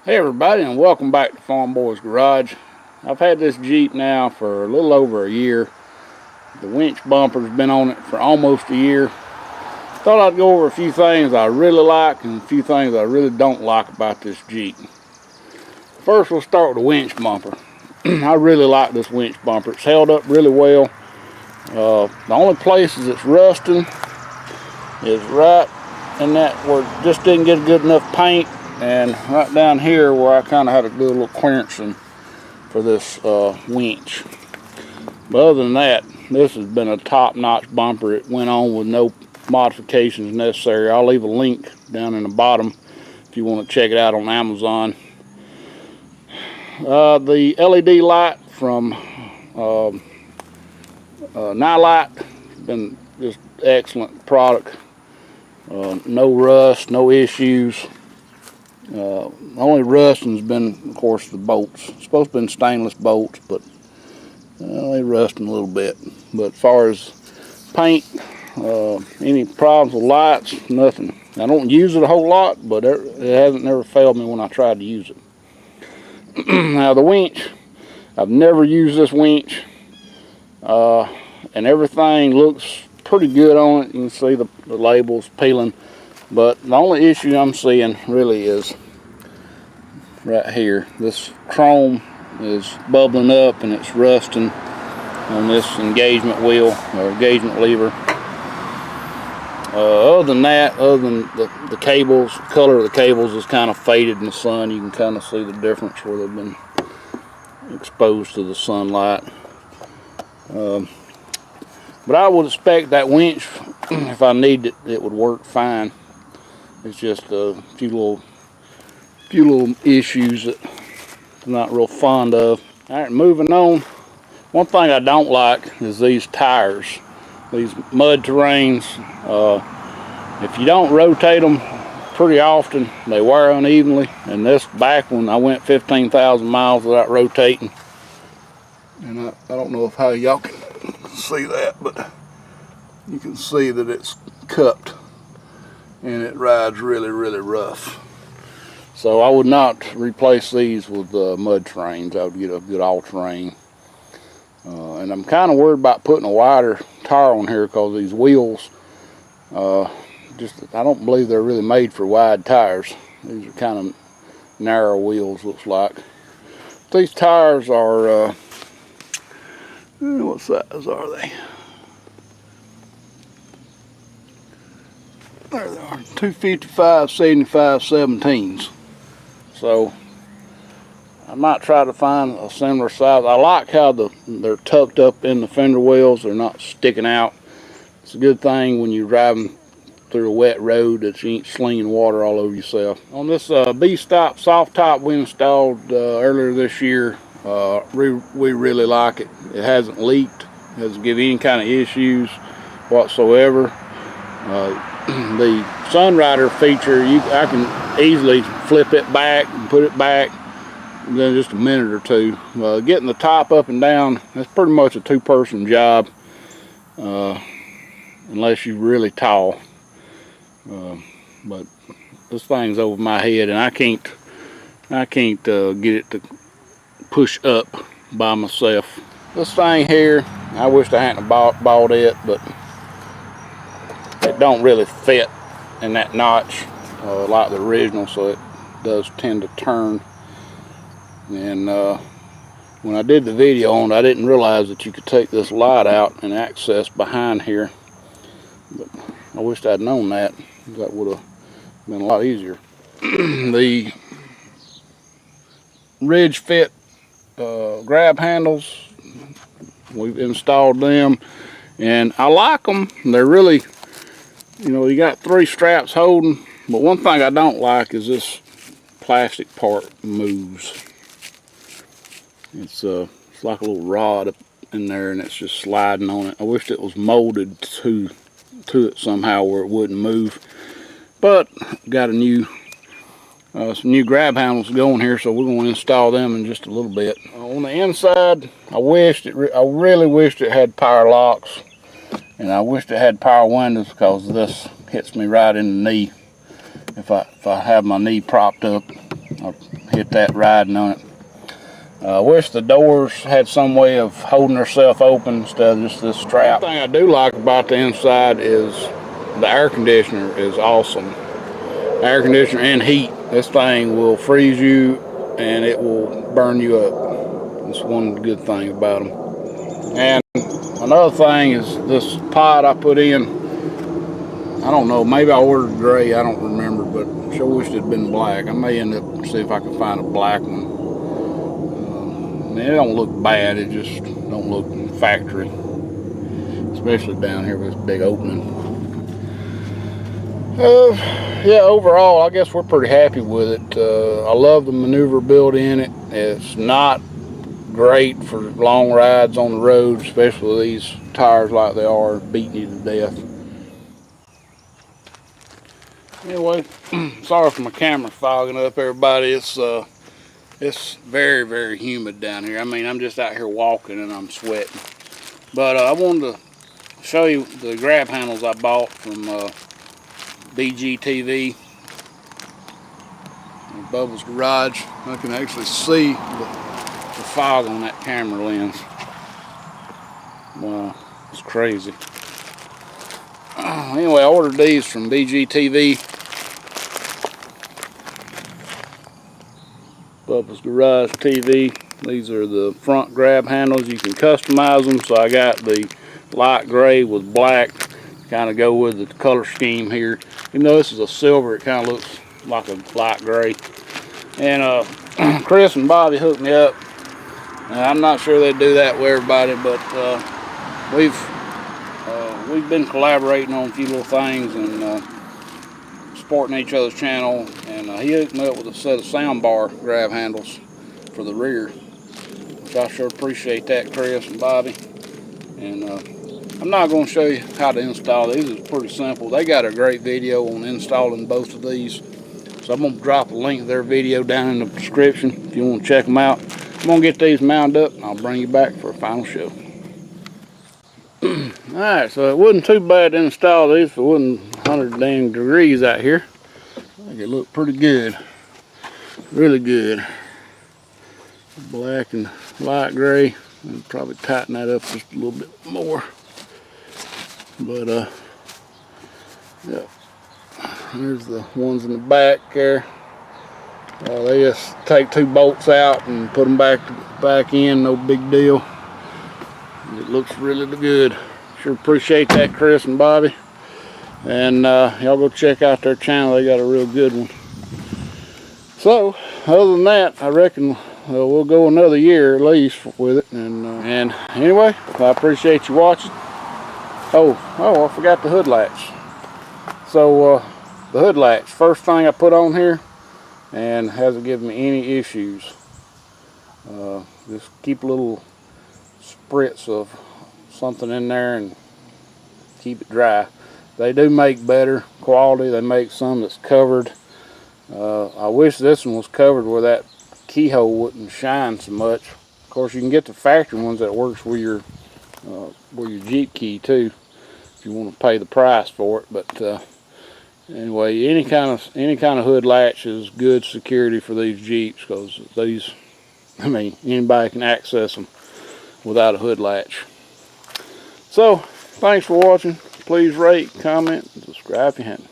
Hey everybody, and welcome back to Farm Boys Garage. I've had this Jeep now for a little over a year. The winch bumper's been on it for almost a year. Thought I'd go over a few things I really like and a few things I really don't like about this Jeep. First, we'll start with the winch bumper. I really like this winch bumper. It's held up really well. The only places it's rusting is right in that where it just didn't get good enough paint, and right down here where I kind of had to do a little clearancing for this winch. But other than that, this has been a top-notch bumper. It went on with no modifications necessary. I'll leave a link down in the bottom if you want to check it out on Amazon. The LED light from Light, been just excellent product. No rust, no issues. The only rusting's been, of course, the bolts. It's supposed to be stainless bolts, but they rusting a little bit. But as far as paint, any problems with lights, nothing. I don't use it a whole lot, but it hasn't never failed me when I tried to use it. Now the winch, I've never used this winch, and everything looks pretty good on it. You can see the labels peeling, but the only issue I'm seeing really is right here. This chrome is bubbling up and it's rusting on this engagement wheel or engagement lever. Other than that, other than the cables, the color of the cables is kind of faded in the sun. You can kind of see the difference where they've been exposed to the sunlight. But I would expect that winch, if I need it, it would work fine. It's just a few little issues that I'm not real fond of. All right, moving on. One thing I don't like is these tires. These mud terrains, if you don't rotate them pretty often, they wear unevenly. And this back one, I went 15,000 miles without rotating. And I don't know if how y'all can see that, but you can see that it's cupped and it rides really, really rough. So I would not replace these with mud terrains. I would get a good all-terrain. And I'm kind of worried about putting a wider tire on here because these wheels, I don't believe they're really made for wide tires. These are kind of narrow wheels, looks like. These tires are, what size are they? There they are, 255 75 17s. So I might try to find a similar size. I like how they're tucked up in the fender wells. They're not sticking out. It's a good thing when you're driving through a wet road that you ain't slinging water all over yourself. On this B-Stop soft top we installed earlier this year, we really like it. It hasn't leaked, it doesn't give any kind of issues whatsoever. The Sunrider feature, I can easily flip it back and put it back in just a minute or two. Getting the top up and down, that's pretty much a two-person job, unless you're really tall. But this thing's over my head, and I can't get it to push up by myself. This thing here, I wish I hadn't bought it, but it don't really fit in that notch like the original, so it does tend to turn. And when I did the video on it, I didn't realize that you could take this light out and access behind here. But I wished I'd known that. That would have been a lot easier. The Ridge Fit grab handles, we've installed them, and I like them. They're really, you got 3 straps holding, but one thing I don't like is this plastic part moves. It's like a little rod up in there, and it's just sliding on it. I wish it was molded to it somehow where it wouldn't move. But got some new grab handles going here, so we're going to install them in just a little bit. On the inside, I really wished it had power locks, and I wished it had power windows because this hits me right in the knee. If I have my knee propped up, I'll hit get that riding on it. I wish the doors had some way of holding themselves open instead of just this strap. One thing I do like about the inside is the air conditioner is awesome. Air conditioner and heat. This thing will freeze you and it will burn you up. That's one good thing about them. And another thing is this pod I put in. I don't know, maybe I ordered gray, I don't remember, but I sure wish it had been black. I may end up see if I can find a black one. It don't look bad, it just don't look factory, especially down here with this big opening. Yeah, overall I guess we're pretty happy with it. I love the maneuverability in it. It's not great for long rides on the road, especially with these tires like they are, beating you to death. Anyway, sorry for my camera fogging up, everybody. It's very, very humid down here. I mean, I'm just out here walking and I'm sweating. But I wanted to show you the grab handles I bought from BGTV, Bubba's Garage. I can actually see the fog on that camera lens. Wow, it's crazy. Anyway, I ordered these from BGTV, Bubba's Garage TV. These are the front grab handles. You can customize them. So I got the light gray with black, kind of go with the color scheme here. Even though this is a silver, it kind of looks like a light gray. And Chris and Bobby hooked me up. And I'm not sure they do that with everybody, but we've been collaborating on a few little things and supporting each other's channel. And he hooked me up with a set of soundbar grab handles for the rear, which I sure appreciate that, Chris and Bobby. And I'm not going to show you how to install these. It's pretty simple. They got a great video on installing both of these, so I'm going to drop a link to their video down in the description if you want to check them out. I'm going to get these mounted up and I'll bring you back for a final show. Alright, so it wasn't too bad to install these if it wasn't 100 dang degrees out here. I think it looked pretty good. Really good. Black and light gray. I'll probably tighten that up just a little bit more. But yeah. There's the ones in the back there. They just take two bolts out and put them back in, no big deal. It looks really good. Sure appreciate that, Chris and Bobby. And y'all go check out their channel. They got a real good one. So, other than that, I reckon we'll go another year at least with it. And anyway, I appreciate you watching. Oh, I forgot the hood latch. So, the hood latch, first thing I put on here, and hasn't given me any issues. Just keep a little spritz of something in there and keep it dry. They do make better quality. They make some that's covered. I wish this one was covered where that keyhole wouldn't shine so much. Of course, you can get the factory ones that works with your Jeep key too, if you want to pay the price for it. But anyway, any kind of hood latch is good security for these Jeeps, because these, I mean, anybody can access them without a hood latch. So, thanks for watching. Please rate, comment, and subscribe if you haven't.